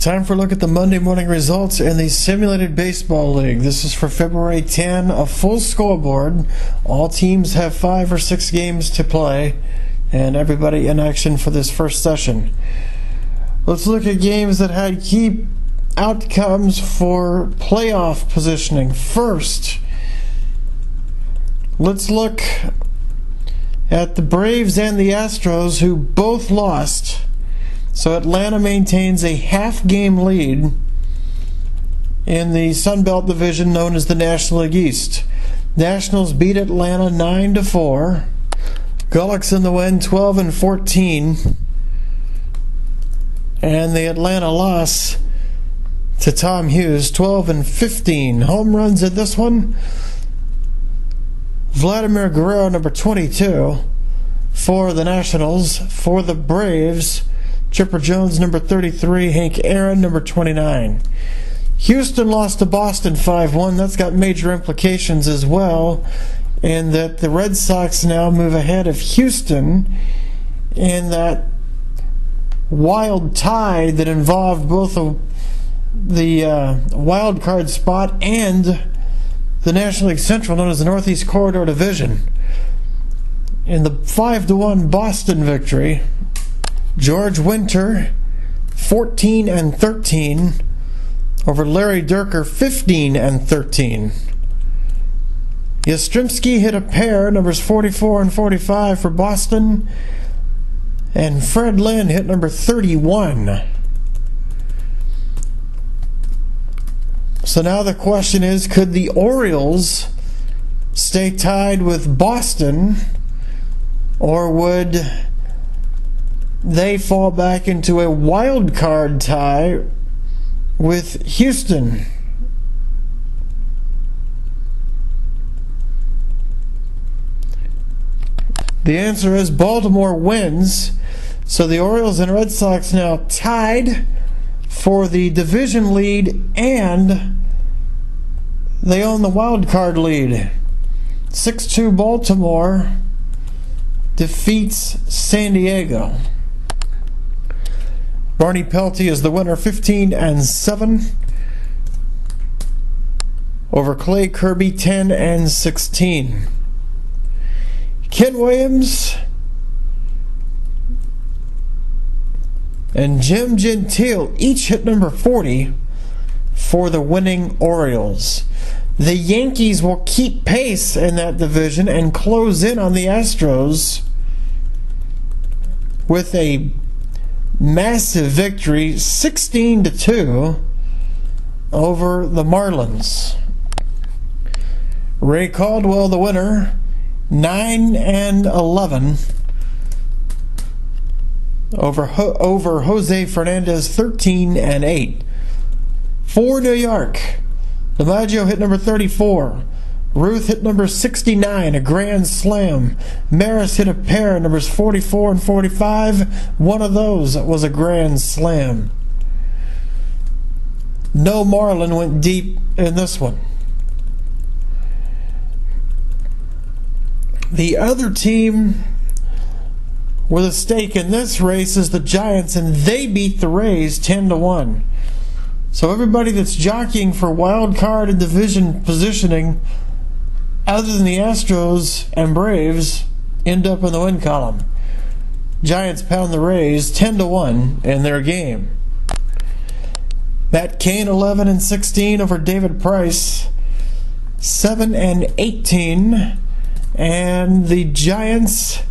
Time for a look at the Monday morning results in the Simulated Baseball League. This is for February 10, a full scoreboard. All teams have 5 or 6 games to play, and everybody in action for this first session. Let's look at games that had key outcomes for playoff positioning. First, let's look at the Braves and the Astros, who both lost. So Atlanta maintains a half-game lead in the Sun Belt division known as the National League East. Nationals beat Atlanta 9-4. Gullick's in the win 12-14. And the Atlanta loss to Tom Hughes 12-15. Home runs in this one: Vladimir Guerrero, number 22 for the Nationals. For the Braves, Chipper Jones, number 33, Hank Aaron, number 29. Houston lost to Boston 5-1. That's got major implications as well, in that the Red Sox now move ahead of Houston in that wild tie that involved both the wild card spot and the National League Central, known as the Northeast Corridor Division. In the 5-1 Boston victory, George Winter 14-13 over Larry Dierker 15-13. Yastrzemski hit a pair, numbers 44 and 45 for Boston, and Fred Lynn hit number 31. So now the question is, could the Orioles stay tied with Boston, or would they fall back into a wild card tie with Houston? The answer is Baltimore wins. So the Orioles and Red Sox now tied for the division lead, and they own the wild card lead. 6-2 Baltimore defeats San Diego. Barney Pelty is the winner, 15-7 over Clay Kirby, 10-16. Ken Williams and Jim Gentile each hit number 40 for the winning Orioles. The Yankees will keep pace in that division and close in on the Astros with a massive victory, 16-2 over the Marlins. Ray Caldwell, the winner, 9-11 over Jose Fernandez, 13-8. For New York, DiMaggio hit number 34. Ruth hit number 69, a grand slam. Maris hit a pair, numbers 44 and 45. One of those was a grand slam. No Marlin went deep in this one. The other team with a stake in this race is the Giants, and they beat the Rays 10-1. So everybody that's jockeying for wild card and division positioning, other than the Astros and Braves, end up in the win column. Giants pound the Rays 10-1 in their game. Matt Cain 11-16 over David Price, 7-18, and the Giants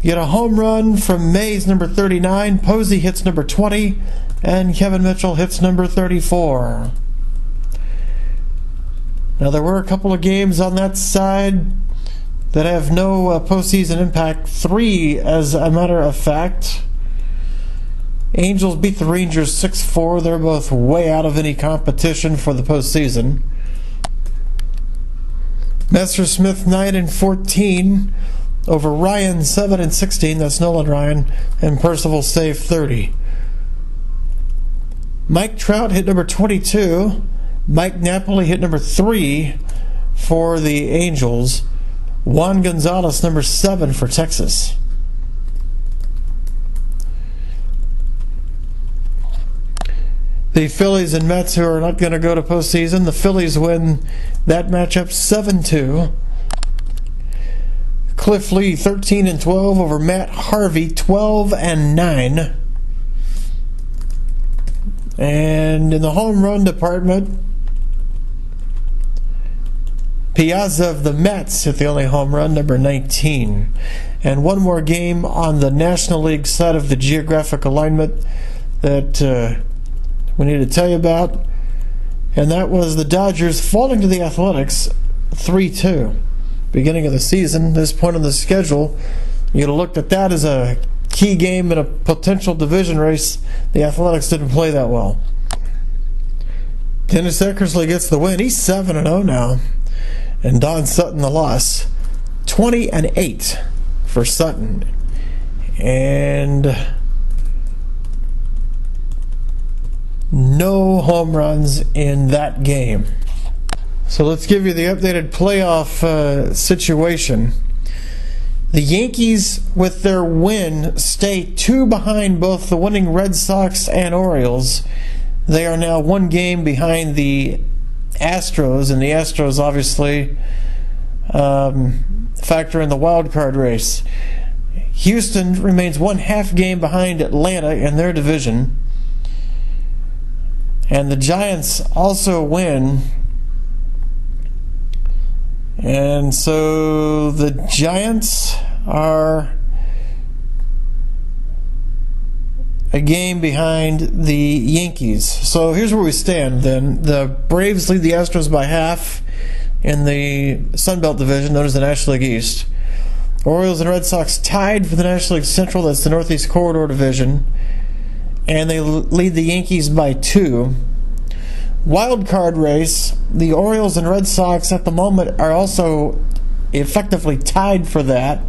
get a home run from Mays, number 39. Posey hits number 20, and Kevin Mitchell hits number 34. Now, there were a couple of games on that side that have no postseason impact. 3, as a matter of fact. Angels beat the Rangers 6-4. They're both way out of any competition for the postseason. Messersmith 9-14 over Ryan, 7-16. That's Nolan Ryan. And Percival Save 30. Mike Trout hit number 22. Mike Napoli hit number 3 for the Angels. Juan Gonzalez, number 7 for Texas. the Phillies and Mets, who are not going to go to postseason. The Phillies win that matchup 7-2. Cliff Lee 13-12 over Matt Harvey 12-9. And in the home run department, Piazza of the Mets hit the only home run, number 19. And one more game on the National League side of the geographic alignment that we need to tell you about, and that was the Dodgers falling to the Athletics 3-2. Beginning of the season, this point on the schedule, you'd have looked at that as a key game in a potential division race. The Athletics didn't play that well. Dennis Eckersley gets the win. He's 7-0 now. And Don Sutton the loss. 20-8 for Sutton. And no home runs in that game. So let's give you the updated playoff situation. The Yankees, with their win, stay 2 behind both the winning Red Sox and Orioles. They are now 1 game behind the Astros, and the Astros obviously factor in the wild card race. Houston remains 1/2 game behind Atlanta in their division. And the Giants also win. And so the Giants are a game behind the Yankees. So here's where we stand then. The Braves lead the Astros by 1/2 in the Sun Belt division, known as the National League East. Orioles and Red Sox tied for the National League Central, that's the Northeast Corridor division. And they lead the Yankees by 2. Wild card race, the Orioles and Red Sox at the moment are also effectively tied for that.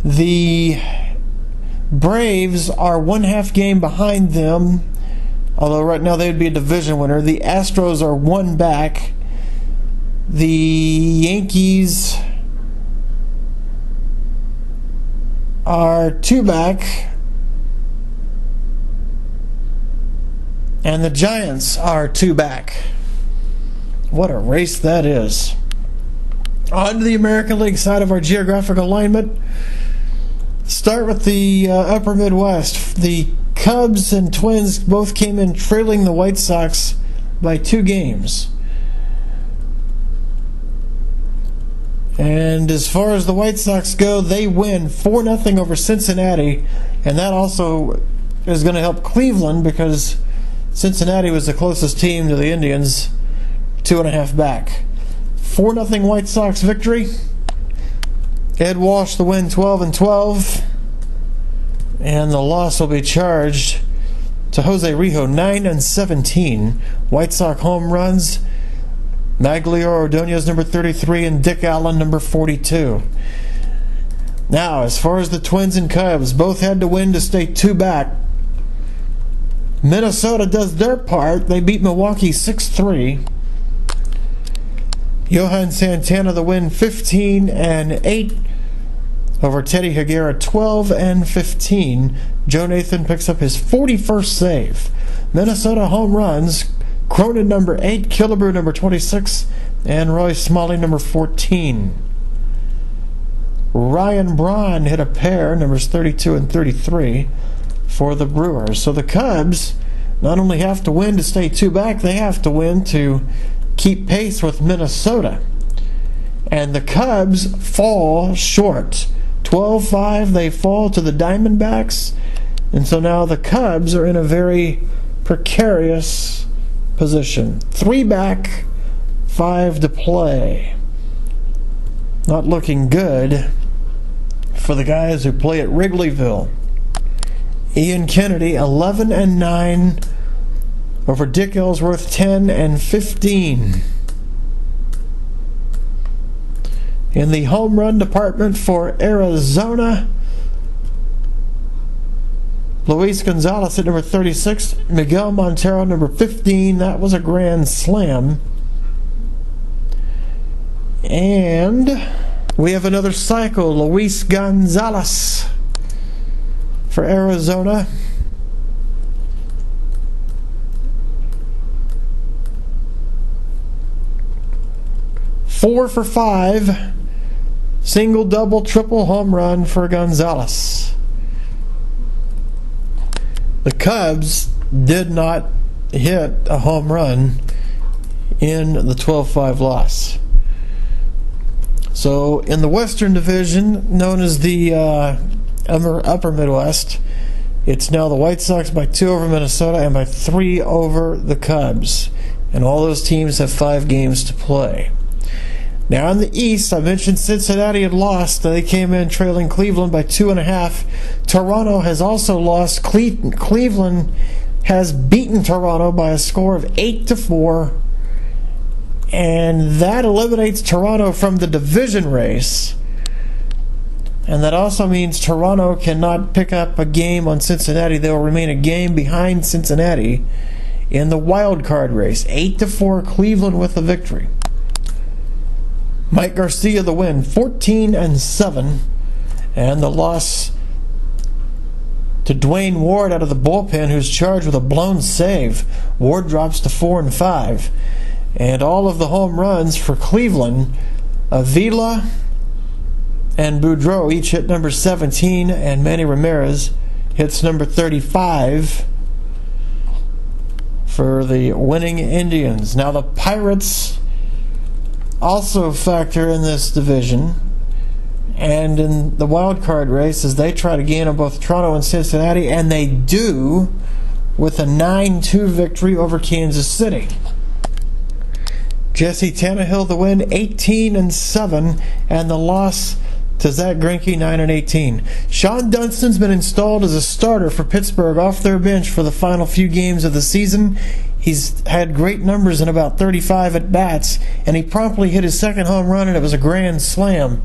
The Braves are 1/2 game behind them, although right now they would be a division winner. The Astros are 1 back. The Yankees are 2 back, and the Giants are 2 back. What a race that is. On to the American League side of our geographic alignment. Start with the upper Midwest. The Cubs and Twins both came in trailing the White Sox by 2 games. And as far as the White Sox go, they win 4-0 over Cincinnati, and that also is going to help Cleveland because Cincinnati was the closest team to the Indians, 2.5 back. 4-0 White Sox victory. Ed Walsh the win, 12-12, and the loss will be charged to Jose Rijo, 9-17. White Sox home runs, Maglio Ordonez, number 33, and Dick Allen, number 42. Now, as far as the Twins and Cubs, both had to win to stay 2 back. Minnesota does their part. They beat Milwaukee 6-3. Johan Santana the win, 15-8 over Teddy Higuera, 12-15. Joe Nathan picks up his 41st save. Minnesota home runs, Cronin number 8, Killebrew number 26, and Roy Smalley number 14. Ryan Braun hit a pair, numbers 32 and 33, for the Brewers. So the Cubs not only have to win to stay 2 back, they have to win to keep pace with Minnesota. And the Cubs fall short. 12-5, they fall to the Diamondbacks. And so now the Cubs are in a very precarious position. 3 back, 5 to play. Not looking good for the guys who play at Wrigleyville. Ian Kennedy, 11-9 over Dick Ellsworth, 10-15. In the home run department for Arizona, Luis Gonzalez at number 36, Miguel Montero number 15. That was a grand slam. And we have another cycle, Luis Gonzalez for Arizona. 4 for 5. Single, double, triple home run for Gonzalez. The Cubs did not hit a home run in the 12-5 loss. So in the Western Division, known as the Upper Midwest, it's now the White Sox by 2 over Minnesota and by 3 over the Cubs. And all those teams have 5 games to play. Now in the East, I mentioned Cincinnati had lost. They came in trailing Cleveland by 2.5. Toronto has also lost. Cleveland has beaten Toronto by a score of 8-4. And that eliminates Toronto from the division race. And that also means Toronto cannot pick up a game on Cincinnati. They will remain a game behind Cincinnati in the wild card race. 8-4, Cleveland with the victory. Mike Garcia the win, 14-7, and the loss to Dwayne Ward out of the bullpen, who's charged with a blown save. Ward drops to 4-5, and all of the home runs for Cleveland, Avila and Boudreau each hit number 17, and Manny Ramirez hits number 35 for the winning Indians. Now the Pirates also factor in this division and in the wild card race as they try to gain on both Toronto and Cincinnati, and they do with a 9-2 victory over Kansas City. Jesse Tannehill the win, 18-7, and the loss to Zach Greinke, 9-18. Sean Dunstan's been installed as a starter for Pittsburgh off their bench for the final few games of the season. He's had great numbers in about 35 at-bats, and he promptly hit his second home run, and it was a grand slam.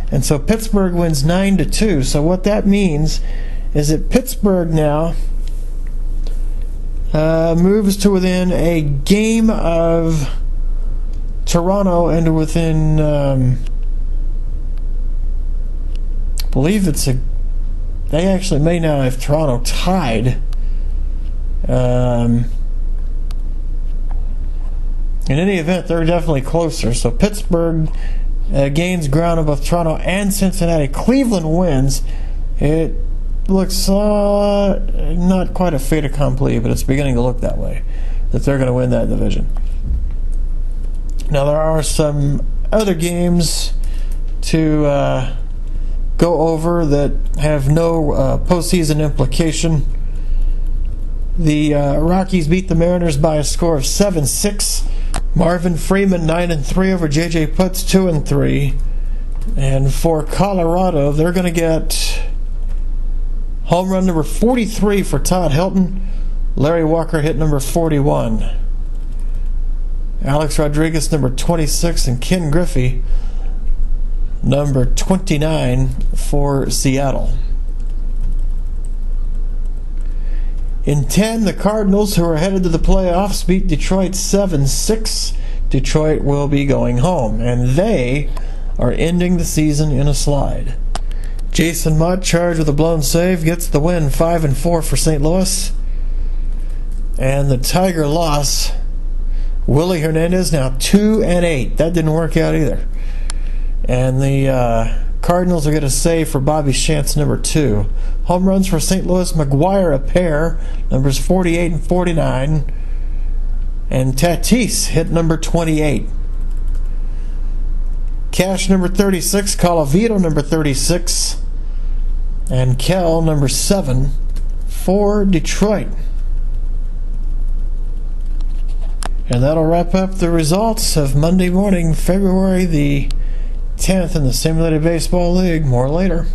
And so Pittsburgh wins 9-2. So what that means is that Pittsburgh now moves to within a game of Toronto and within, I believe it's they actually may now have Toronto tied. In any event, they're definitely closer. So Pittsburgh gains ground on both Toronto and Cincinnati. Cleveland wins. It looks not quite a fait accompli, but it's beginning to look that way, that they're going to win that division. Now there are some other games to go over that have no postseason implication. The Rockies beat the Mariners by a score of 7-6. Marvin Freeman 9-3 over J.J. Putz 2-3. And for Colorado, they're going to get home run number 43 for Todd Hilton. Larry Walker hit number 41. Alex Rodriguez number 26, and Ken Griffey number 29 for Seattle. In 10, the Cardinals, who are headed to the playoffs, beat Detroit 7-6. Detroit will be going home, and they are ending the season in a slide. Jason Mott, charged with a blown save, gets the win, 5-4 for St. Louis. And the Tiger loss, Willie Hernandez now 2-8. That didn't work out either. And the Cardinals will get a save for Bobby Shantz, number 2. Home runs for St. Louis, McGuire a pair, numbers 48 and 49. And Tatis hit number 28. Cash number 36, Colavito number 36, and Kell number 7 for Detroit. And that'll wrap up the results of Monday morning, February the 10th in the Simulated Baseball League. More later.